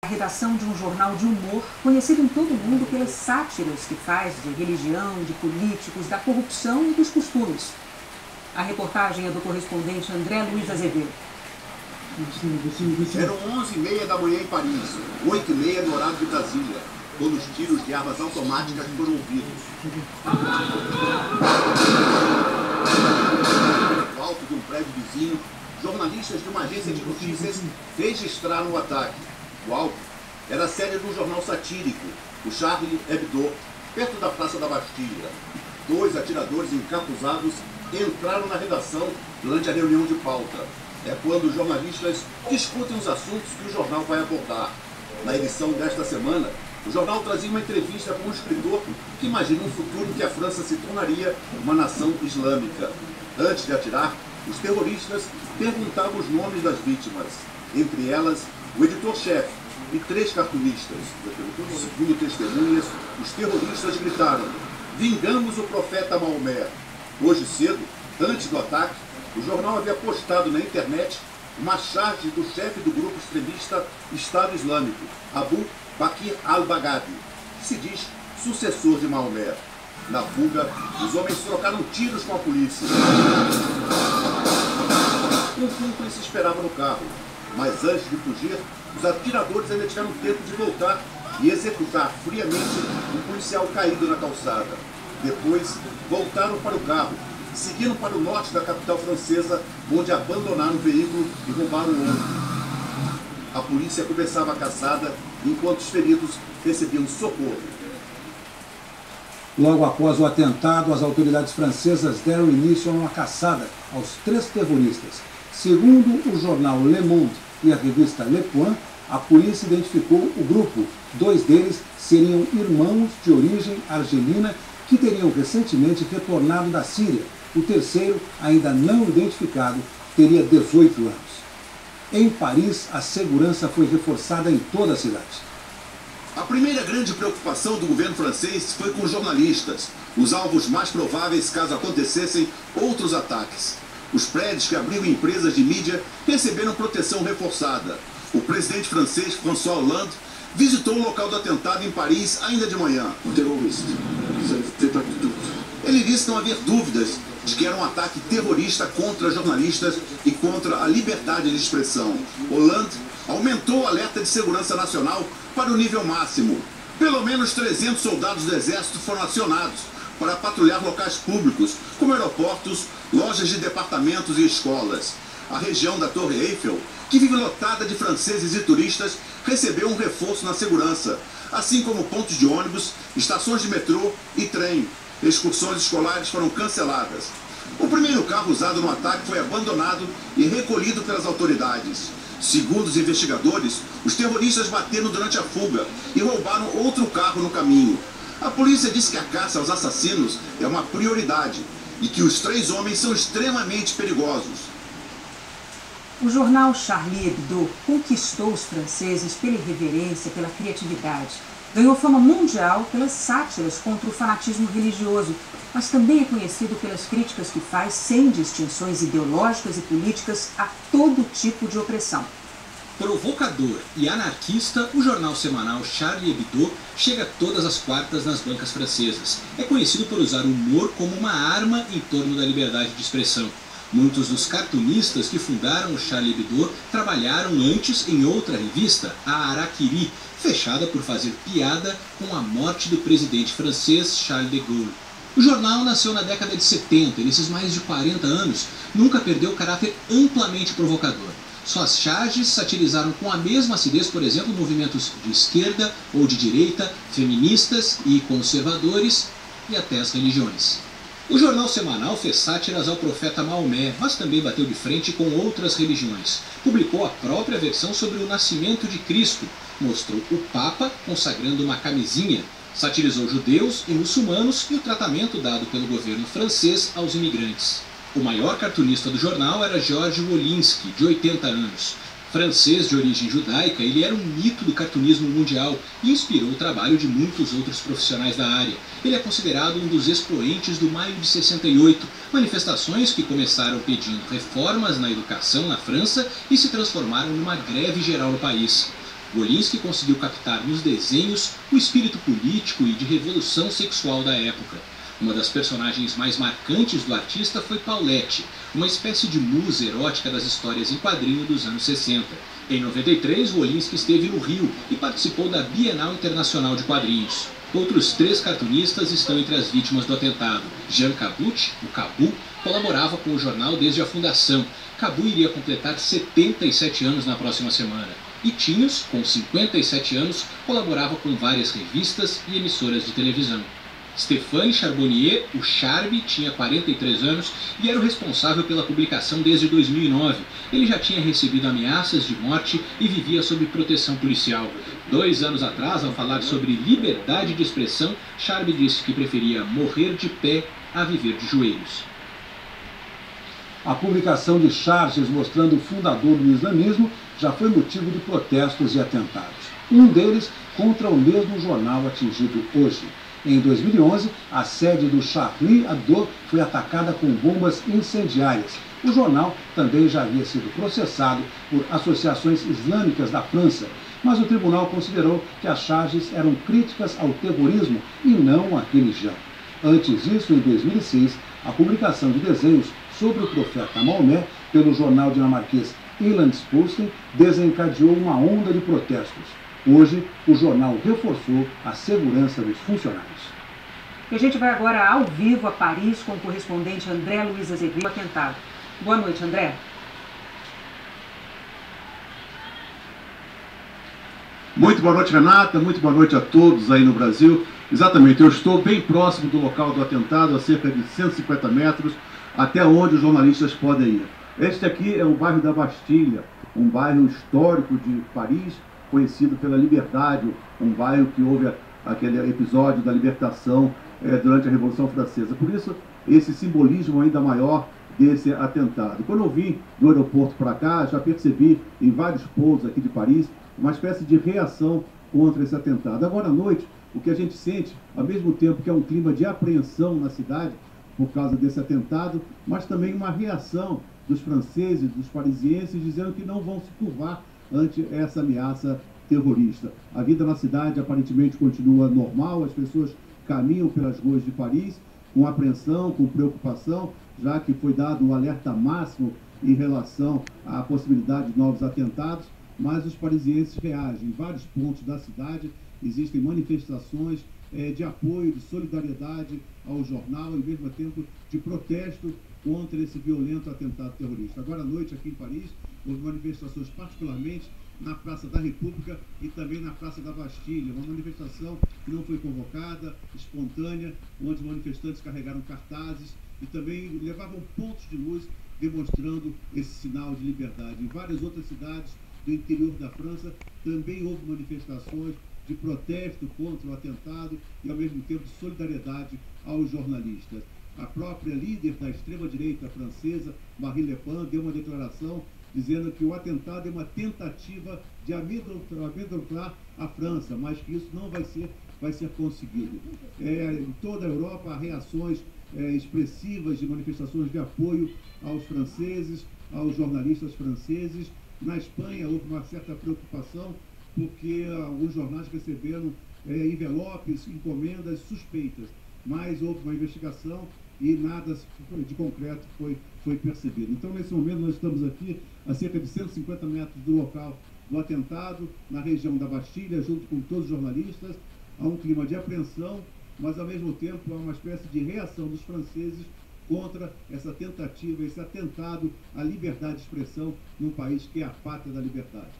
A redação de um jornal de humor conhecido em todo o mundo pelas sátiras que faz de religião, de políticos, da corrupção e dos costumes. A reportagem é do correspondente André Luiz Azevedo. Eram 11h30 da manhã em Paris, 8h30 no horário de Brasília, quando os tiros de armas automáticas foram ouvidos. No alto de um prédio vizinho, jornalistas de uma agência de notícias registraram o ataque. O alvo era a sede de um jornal satírico, o Charlie Hebdo, perto da Praça da Bastilha. 2 atiradores encapuzados entraram na redação durante a reunião de pauta. É quando os jornalistas discutem os assuntos que o jornal vai abordar. Na edição desta semana, o jornal trazia uma entrevista com um escritor que imagina um futuro em que a França se tornaria uma nação islâmica. Antes de atirar, os terroristas perguntavam os nomes das vítimas, entre elas o editor-chefe e 3 cartunistas. Segundo testemunhas, os terroristas gritaram: "Vingamos o profeta Maomé". Hoje cedo, antes do ataque, o jornal havia postado na internet uma charge do chefe do grupo extremista Estado Islâmico, Abu Bakr al-Baghdadi, que se diz sucessor de Maomé. Na fuga, os homens trocaram tiros com a polícia. Um cúmplice esperava no carro, mas antes de fugir, os atiradores ainda tiveram tempo de voltar e executar friamente um policial caído na calçada. Depois, voltaram para o carro, seguindo para o norte da capital francesa, onde abandonaram o veículo e roubaram o ônibus. A polícia começava a caçada, enquanto os feridos recebiam socorro. Logo após o atentado, as autoridades francesas deram início a uma caçada aos 3 terroristas. Segundo o jornal Le Monde e a revista Le Point, a polícia identificou o grupo. 2 deles seriam irmãos de origem argelina que teriam recentemente retornado da Síria. O terceiro, ainda não identificado, teria 18 anos. Em Paris, a segurança foi reforçada em toda a cidade. A primeira grande preocupação do governo francês foi com os jornalistas, os alvos mais prováveis caso acontecessem outros ataques. Os prédios que abrigam empresas de mídia receberam proteção reforçada. O presidente francês, François Hollande, visitou o local do atentado em Paris ainda de manhã. Ele disse não haver dúvidas de que era um ataque terrorista contra jornalistas e contra a liberdade de expressão. Hollande aumentou o alerta de segurança nacional para o nível máximo. Pelo menos 300 soldados do exército foram acionados para patrulhar locais públicos, como aeroportos, lojas de departamentos e escolas. A região da Torre Eiffel, que vive lotada de franceses e turistas, recebeu um reforço na segurança, assim como pontos de ônibus, estações de metrô e trem. Excursões escolares foram canceladas. O primeiro carro usado no ataque foi abandonado e recolhido pelas autoridades. Segundo os investigadores, os terroristas bateram durante a fuga e roubaram outro carro no caminho. A polícia disse que a caça aos assassinos é uma prioridade e que os 3 homens são extremamente perigosos. O jornal Charlie Hebdo conquistou os franceses pela irreverência, pela criatividade. Ganhou fama mundial pelas sátiras contra o fanatismo religioso, mas também é conhecido pelas críticas que faz, sem distinções ideológicas e políticas, a todo tipo de opressão. Provocador e anarquista, o jornal semanal Charlie Hebdo chega todas as quartas nas bancas francesas. É conhecido por usar o humor como uma arma em torno da liberdade de expressão. Muitos dos cartunistas que fundaram o Charlie Hebdo trabalharam antes em outra revista, a Araquiri, fechada por fazer piada com a morte do presidente francês Charles de Gaulle. O jornal nasceu na década de 70 e nesses mais de 40 anos nunca perdeu o caráter amplamente provocador. Suas charges satirizaram com a mesma acidez, por exemplo, movimentos de esquerda ou de direita, feministas e conservadores e até as religiões. O jornal semanal fez sátiras ao profeta Maomé, mas também bateu de frente com outras religiões. Publicou a própria versão sobre o nascimento de Cristo, mostrou o Papa consagrando uma camisinha, satirizou judeus e muçulmanos e o tratamento dado pelo governo francês aos imigrantes. O maior cartunista do jornal era Georges Wolinski, de 80 anos. Francês de origem judaica, ele era um mito do cartunismo mundial e inspirou o trabalho de muitos outros profissionais da área. Ele é considerado um dos expoentes do Maio de 68, manifestações que começaram pedindo reformas na educação na França e se transformaram numa greve geral no país. Wolinski conseguiu captar nos desenhos o espírito político e de revolução sexual da época. Uma das personagens mais marcantes do artista foi Paulette, uma espécie de musa erótica das histórias em quadrinho dos anos 60. Em 93, Wolinski esteve no Rio e participou da Bienal Internacional de Quadrinhos. Outros 3 cartunistas estão entre as vítimas do atentado. Jean Cabut, o Cabu, colaborava com o jornal desde a fundação. Cabu iria completar 77 anos na próxima semana. E Tinhos, com 57 anos, colaborava com várias revistas e emissoras de televisão. Stéphane Charbonnier, o Charby, tinha 43 anos e era o responsável pela publicação desde 2009. Ele já tinha recebido ameaças de morte e vivia sob proteção policial. 2 anos atrás, ao falar sobre liberdade de expressão, Charby disse que preferia morrer de pé a viver de joelhos. A publicação de charges mostrando o fundador do islamismo já foi motivo de protestos e atentados. Um deles contra o mesmo jornal atingido hoje. Em 2011, a sede do Charlie Hebdo foi atacada com bombas incendiárias. O jornal também já havia sido processado por associações islâmicas da França, mas o tribunal considerou que as charges eram críticas ao terrorismo e não à religião. Antes disso, em 2006, a publicação de desenhos sobre o profeta Maomé pelo jornal dinamarquês Jyllands-Posten desencadeou uma onda de protestos. Hoje, o jornal reforçou a segurança dos funcionários. E a gente vai agora ao vivo a Paris com o correspondente André Luiz Azevedo, atentado. Boa noite, André. Muito boa noite, Renata. Muito boa noite a todos aí no Brasil. Exatamente, eu estou bem próximo do local do atentado, a cerca de 150 metros, até onde os jornalistas podem ir. Este aqui é o bairro da Bastilha, um bairro histórico de Paris, conhecido pela liberdade, um bairro que houve aquele episódio da libertação durante a Revolução Francesa. Por isso, esse simbolismo ainda maior desse atentado. Quando eu vim do aeroporto para cá, já percebi em vários pontos aqui de Paris uma espécie de reação contra esse atentado. Agora à noite, o que a gente sente, ao mesmo tempo que é um clima de apreensão na cidade por causa desse atentado, mas também uma reação dos franceses, dos parisienses, dizendo que não vão se curvar ante essa ameaça terrorista. A vida na cidade aparentemente continua normal, as pessoas caminham pelas ruas de Paris com apreensão, com preocupação, já que foi dado um alerta máximo em relação à possibilidade de novos atentados, mas os parisienses reagem. Em vários pontos da cidade existem manifestações de apoio, de solidariedade ao jornal e, ao mesmo tempo, de protesto contra esse violento atentado terrorista. Agora à noite, aqui em Paris, houve manifestações particularmente na Praça da República e também na Praça da Bastilha, uma manifestação que não foi convocada, espontânea, onde manifestantes carregaram cartazes e também levavam pontos de luz demonstrando esse sinal de liberdade. Em várias outras cidades do interior da França também houve manifestações de protesto contra o atentado e, ao mesmo tempo, de solidariedade aos jornalistas. A própria líder da extrema-direita francesa, Marine Le Pen, deu uma declaração dizendo que o atentado é uma tentativa de amedrontar a França, mas que isso não vai ser conseguido. Em toda a Europa há reações expressivas de manifestações de apoio aos franceses, aos jornalistas franceses. Na Espanha houve uma certa preocupação porque alguns jornais receberam envelopes, encomendas suspeitas, mas houve uma investigação e nada de concreto foi percebido. Então, nesse momento, nós estamos aqui a cerca de 150 metros do local do atentado, na região da Bastilha, junto com todos os jornalistas. Há um clima de apreensão, mas, ao mesmo tempo, há uma espécie de reação dos franceses contra essa tentativa, esse atentado à liberdade de expressão num país que é a pátria da liberdade.